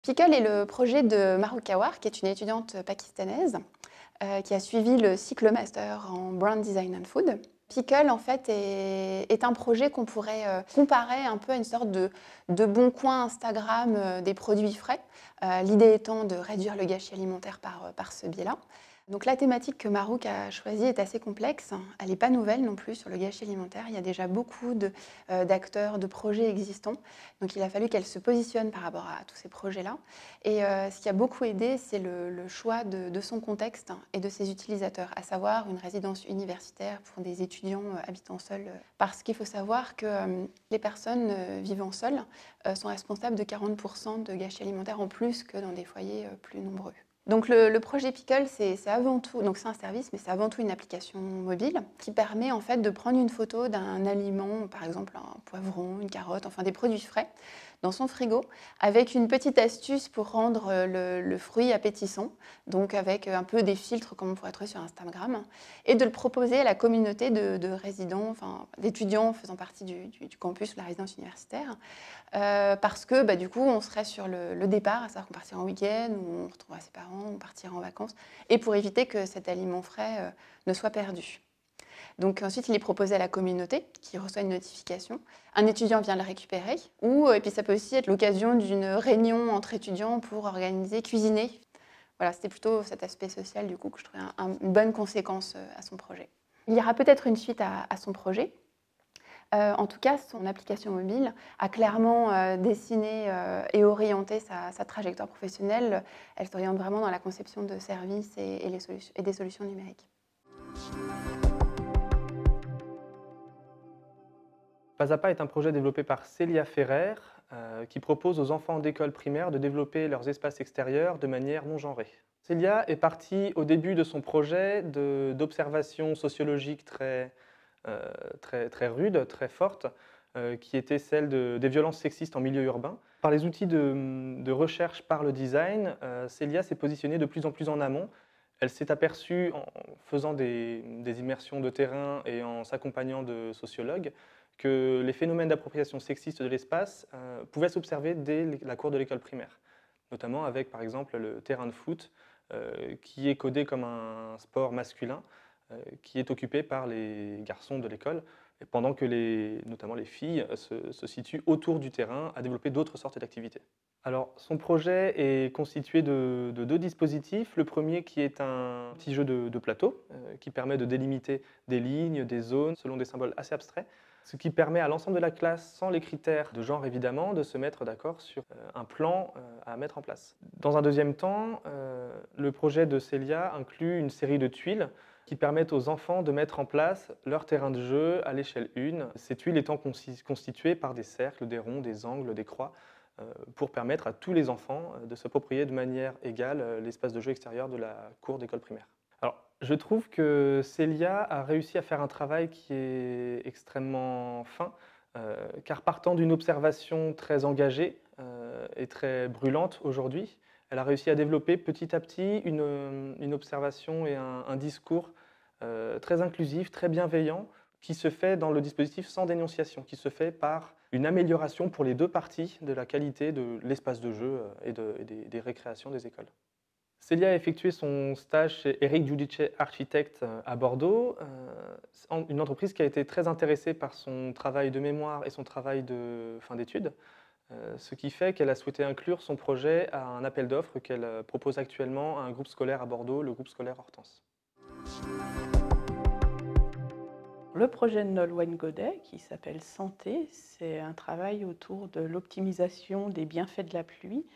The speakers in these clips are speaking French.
Pickle est le projet de Mahrou Kawar, qui est une étudiante pakistanaise qui a suivi le cycle master en Brand Design and Food. Pickle, en fait, est un projet qu'on pourrait comparer un peu à une sorte de bon coin Instagram des produits frais. L'idée étant de réduire le gâchis alimentaire par ce biais-là. Donc la thématique que Marouk a choisie est assez complexe. Elle n'est pas nouvelle non plus sur le gâchis alimentaire. Il y a déjà beaucoup d'acteurs, de projets existants. Donc il a fallu qu'elle se positionne par rapport à tous ces projets-là. Et ce qui a beaucoup aidé, c'est le choix de son contexte et de ses utilisateurs, à savoir une résidence universitaire pour des étudiants habitant seuls. Parce qu'il faut savoir que les personnes vivant seules sont responsables de 40% de gâchis alimentaire en plus que dans des foyers plus nombreux. Donc le projet Pickle, c'est avant tout, donc c'est un service, mais c'est avant tout une application mobile qui permet en fait de prendre une photo d'un aliment, par exemple un poivron, une carotte, enfin des produits frais, dans son frigo, avec une petite astuce pour rendre le fruit appétissant, donc avec un peu des filtres comme on pourrait trouver sur Instagram, et de le proposer à la communauté de résidents, enfin d'étudiants faisant partie du campus, de la résidence universitaire, parce que du coup on serait sur le départ, à savoir qu'on partirait en week-end, ou on retrouvera ses parents, on partirait en vacances, et pour éviter que cet aliment frais ne soit perdu. Donc ensuite, il est proposé à la communauté qui reçoit une notification. Un étudiant vient le récupérer. Et puis ça peut aussi être l'occasion d'une réunion entre étudiants pour organiser, cuisiner. Voilà, c'était plutôt cet aspect social du coup que je trouvais une bonne conséquence à son projet. Il y aura peut-être une suite à son projet. En tout cas, son application mobile a clairement dessiné et orienté sa trajectoire professionnelle. Elle s'oriente vraiment dans la conception de services et des solutions numériques. Pas à pas est un projet développé par Célia Ferrer qui propose aux enfants d'école primaire de développer leurs espaces extérieurs de manière non genrée. Célia est partie au début de son projet d'observations sociologiques très rudes, très fortes, qui étaient celles des violences sexistes en milieu urbain. Par les outils de recherche par le design, Célia s'est positionnée de plus en plus en amont. Elle s'est aperçue en faisant des immersions de terrain et en s'accompagnant de sociologues que les phénomènes d'appropriation sexiste de l'espace pouvaient s'observer dès la cour de l'école primaire, notamment avec par exemple le terrain de foot qui est codé comme un sport masculin qui est occupé par les garçons de l'école, pendant que notamment les filles se situent autour du terrain à développer d'autres sortes d'activités. Alors, son projet est constitué de deux dispositifs. Le premier qui est un petit jeu de plateau qui permet de délimiter des lignes, des zones selon des symboles assez abstraits, ce qui permet à l'ensemble de la classe, sans les critères de genre évidemment, de se mettre d'accord sur un plan à mettre en place. Dans un deuxième temps, le projet de Célia inclut une série de tuiles qui permettent aux enfants de mettre en place leur terrain de jeu à l'échelle 1, ces tuiles étant constituées par des cercles, des ronds, des angles, des croix, pour permettre à tous les enfants de s'approprier de manière égale l'espace de jeu extérieur de la cour d'école primaire. Alors, je trouve que Célia a réussi à faire un travail qui est extrêmement fin, car partant d'une observation très engagée et très brûlante aujourd'hui, elle a réussi à développer petit à petit une observation et un discours très inclusif, très bienveillant, qui se fait dans le dispositif sans dénonciation, qui se fait par une amélioration pour les deux parties de la qualité de l'espace de jeu et des récréations des écoles. Célia a effectué son stage chez Eric Giudice Architecte à Bordeaux, une entreprise qui a été très intéressée par son travail de mémoire et son travail de fin d'études, ce qui fait qu'elle a souhaité inclure son projet à un appel d'offres qu'elle propose actuellement à un groupe scolaire à Bordeaux, le groupe scolaire Hortense. Le projet de Nolwenn Godet, qui s'appelle Santé, c'est un travail autour de l'optimisation des bienfaits de la pluie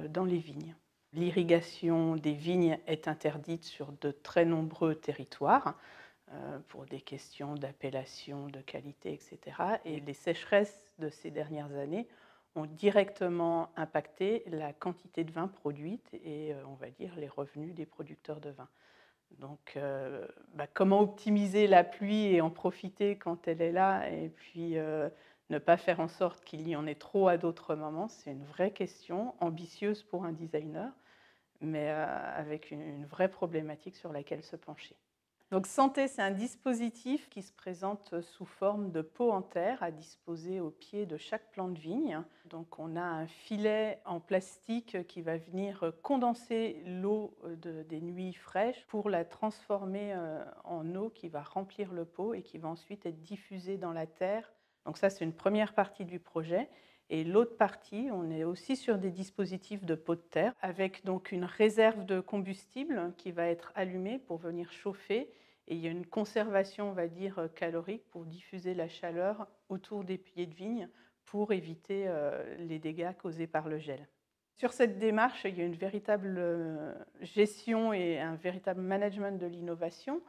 dans les vignes. L'irrigation des vignes est interdite sur de très nombreux territoires pour des questions d'appellation, de qualité, etc. Et les sécheresses de ces dernières années ont directement impacté la quantité de vin produite et, on va dire, les revenus des producteurs de vin. Donc, comment optimiser la pluie et en profiter quand elle est là, et puis ne pas faire en sorte qu'il y en ait trop à d'autres moments, c'est une vraie question ambitieuse pour un designer, mais avec une vraie problématique sur laquelle se pencher. Donc Santé, c'est un dispositif qui se présente sous forme de pot en terre à disposer au pied de chaque plant de vigne. Donc on a un filet en plastique qui va venir condenser l'eau des nuits fraîches pour la transformer en eau qui va remplir le pot et qui va ensuite être diffusée dans la terre. Donc ça, c'est une première partie du projet. Et l'autre partie, on est aussi sur des dispositifs de pot de terre avec donc une réserve de combustible qui va être allumée pour venir chauffer. Et il y a une conservation, on va dire, calorique pour diffuser la chaleur autour des pieds de vigne pour éviter les dégâts causés par le gel. Sur cette démarche, il y a une véritable gestion et un véritable management de l'innovation.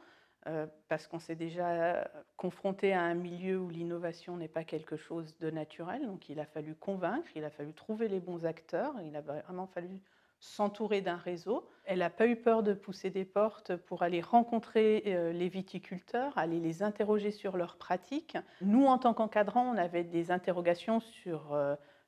Parce qu'on s'est déjà confronté à un milieu où l'innovation n'est pas quelque chose de naturel. Donc il a fallu convaincre, il a fallu trouver les bons acteurs, il a vraiment fallu s'entourer d'un réseau. Elle n'a pas eu peur de pousser des portes pour aller rencontrer les viticulteurs, aller les interroger sur leurs pratiques. Nous, en tant qu'encadrants, on avait des interrogations sur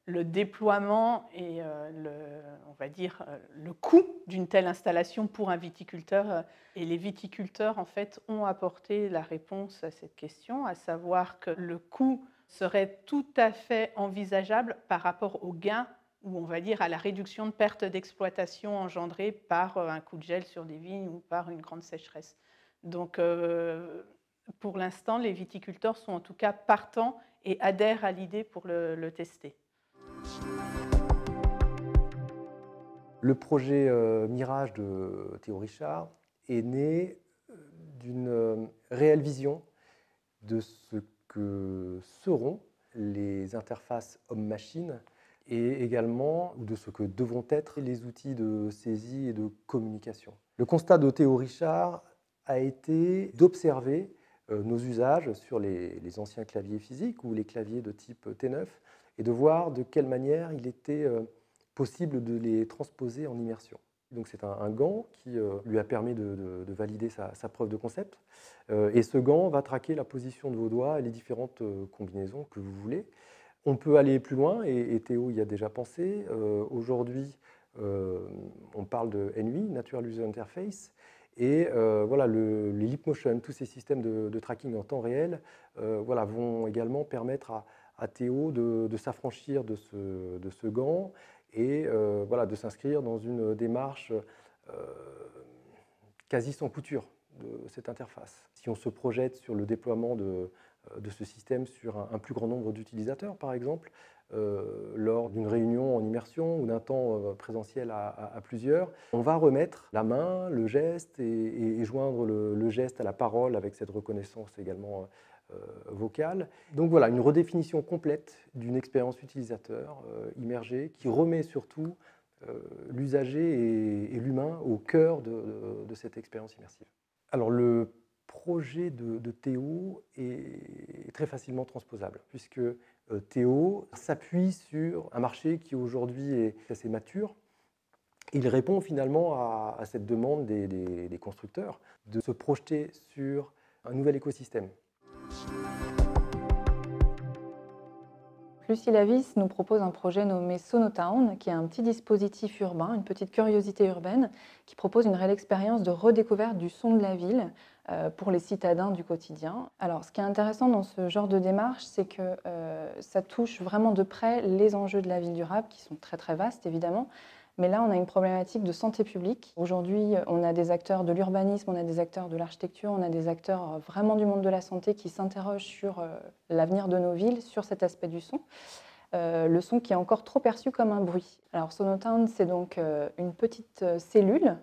le déploiement et on va dire, le coût d'une telle installation pour un viticulteur. Et les viticulteurs, en fait, ont apporté la réponse à cette question, à savoir que le coût serait tout à fait envisageable par rapport aux gains ou on va dire à la réduction de pertes d'exploitation engendrée par un coup de gel sur des vignes ou par une grande sécheresse. Donc, pour l'instant, les viticulteurs sont en tout cas partants et adhèrent à l'idée pour le tester. Le projet Mirage de Théo Richard est né d'une réelle vision de ce que seront les interfaces homme-machine et également de ce que devront être les outils de saisie et de communication. Le constat de Théo Richard a été d'observer nos usages sur les anciens claviers physiques ou les claviers de type T9 et de voir de quelle manière il était possible de les transposer en immersion. Donc c'est un gant qui lui a permis de valider sa preuve de concept. Et ce gant va traquer la position de vos doigts et les différentes combinaisons que vous voulez. On peut aller plus loin, et Théo y a déjà pensé. Aujourd'hui, on parle de NUI, Natural User Interface, et voilà, les Leapmotion, tous ces systèmes de tracking en temps réel, voilà, vont également permettre à Théo de s'affranchir de ce gant et voilà, de s'inscrire dans une démarche quasi sans couture de cette interface. Si on se projette sur le déploiement de ce système sur un plus grand nombre d'utilisateurs, par exemple, lors d'une réunion en immersion ou d'un temps présentiel à plusieurs, on va remettre la main, le geste et joindre le geste à la parole avec cette reconnaissance également vocale. Donc voilà, une redéfinition complète d'une expérience utilisateur immergée qui remet surtout l'usager et l'humain au cœur de cette expérience immersive. Alors le projet de Théo est très facilement transposable, puisque Théo s'appuie sur un marché qui aujourd'hui est assez mature. Il répond finalement à cette demande des constructeurs de se projeter sur un nouvel écosystème. Lucie Lavis nous propose un projet nommé Sonotown, qui est un petit dispositif urbain, une petite curiosité urbaine, qui propose une réelle expérience de redécouverte du son de la ville pour les citadins du quotidien. Alors, ce qui est intéressant dans ce genre de démarche, c'est que ça touche vraiment de près les enjeux de la ville durable, qui sont très très vastes évidemment. Mais là, on a une problématique de santé publique. Aujourd'hui, on a des acteurs de l'urbanisme, on a des acteurs de l'architecture, on a des acteurs vraiment du monde de la santé qui s'interrogent sur l'avenir de nos villes, sur cet aspect du son. Le son qui est encore trop perçu comme un bruit. Alors Sonotown, c'est donc une petite cellule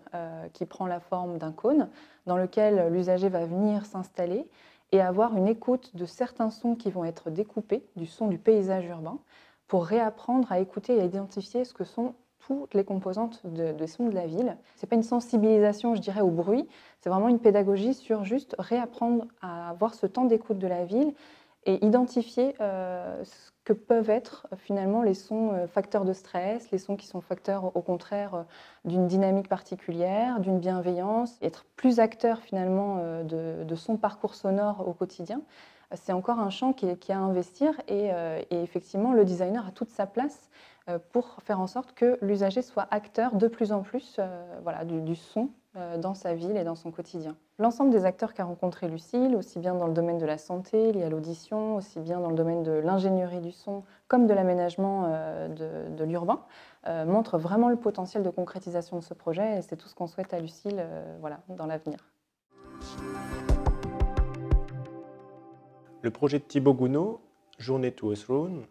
qui prend la forme d'un cône dans lequel l'usager va venir s'installer et avoir une écoute de certains sons qui vont être découpés du son du paysage urbain pour réapprendre à écouter et à identifier ce que sont toutes les composantes des sons de la ville. Ce n'est pas une sensibilisation, je dirais, au bruit, c'est vraiment une pédagogie sur juste réapprendre à avoir ce temps d'écoute de la ville et identifier ce que peuvent être finalement les sons facteurs de stress, les sons qui sont facteurs au contraire d'une dynamique particulière, d'une bienveillance, être plus acteur finalement de son parcours sonore au quotidien. C'est encore un champ qui est à investir et effectivement le designer a toute sa place pour faire en sorte que l'usager soit acteur de plus en plus voilà, du son dans sa ville et dans son quotidien. L'ensemble des acteurs qu'a rencontré Lucile, aussi bien dans le domaine de la santé, lié à l'audition, aussi bien dans le domaine de l'ingénierie du son, comme de l'aménagement de l'urbain, montre vraiment le potentiel de concrétisation de ce projet et c'est tout ce qu'on souhaite à Lucile voilà, dans l'avenir. Le projet de Thibaut Gounod, Journey to a Throne,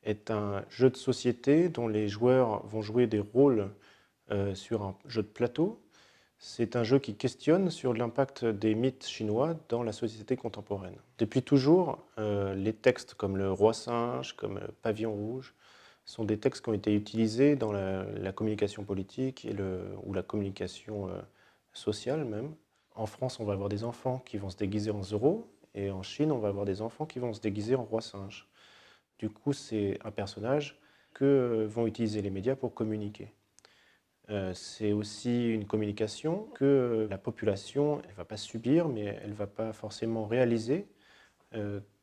est un jeu de société dont les joueurs vont jouer des rôles sur un jeu de plateau. C'est un jeu qui questionne sur l'impact des mythes chinois dans la société contemporaine. Depuis toujours, les textes comme le roi singe, comme le pavillon rouge, sont des textes qui ont été utilisés dans la communication politique ou la communication sociale même. En France, on va avoir des enfants qui vont se déguiser en Zorro, et en Chine, on va avoir des enfants qui vont se déguiser en roi singe. Du coup, c'est un personnage que vont utiliser les médias pour communiquer. C'est aussi une communication que la population, elle ne va pas subir, mais elle ne va pas forcément réaliser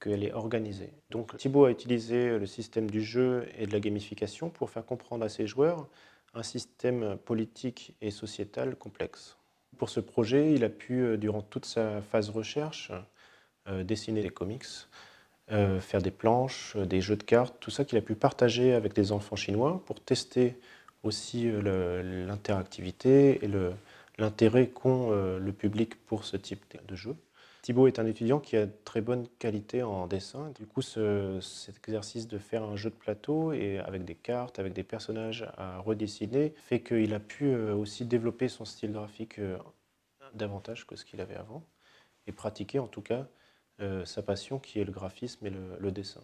qu'elle est organisée. Donc Thibaut a utilisé le système du jeu et de la gamification pour faire comprendre à ses joueurs un système politique et sociétal complexe. Pour ce projet, il a pu, durant toute sa phase recherche, dessiner des comics, faire des planches, des jeux de cartes, tout ça qu'il a pu partager avec des enfants chinois pour tester aussi l'interactivité et l'intérêt qu'ont le public pour ce type de jeu. Thibaut est un étudiant qui a de très bonne qualité en dessin. Du coup, cet exercice de faire un jeu de plateau et avec des cartes, avec des personnages à redessiner, fait qu'il a pu aussi développer son style graphique davantage que ce qu'il avait avant et pratiquer en tout cas sa passion qui est le graphisme et le dessin.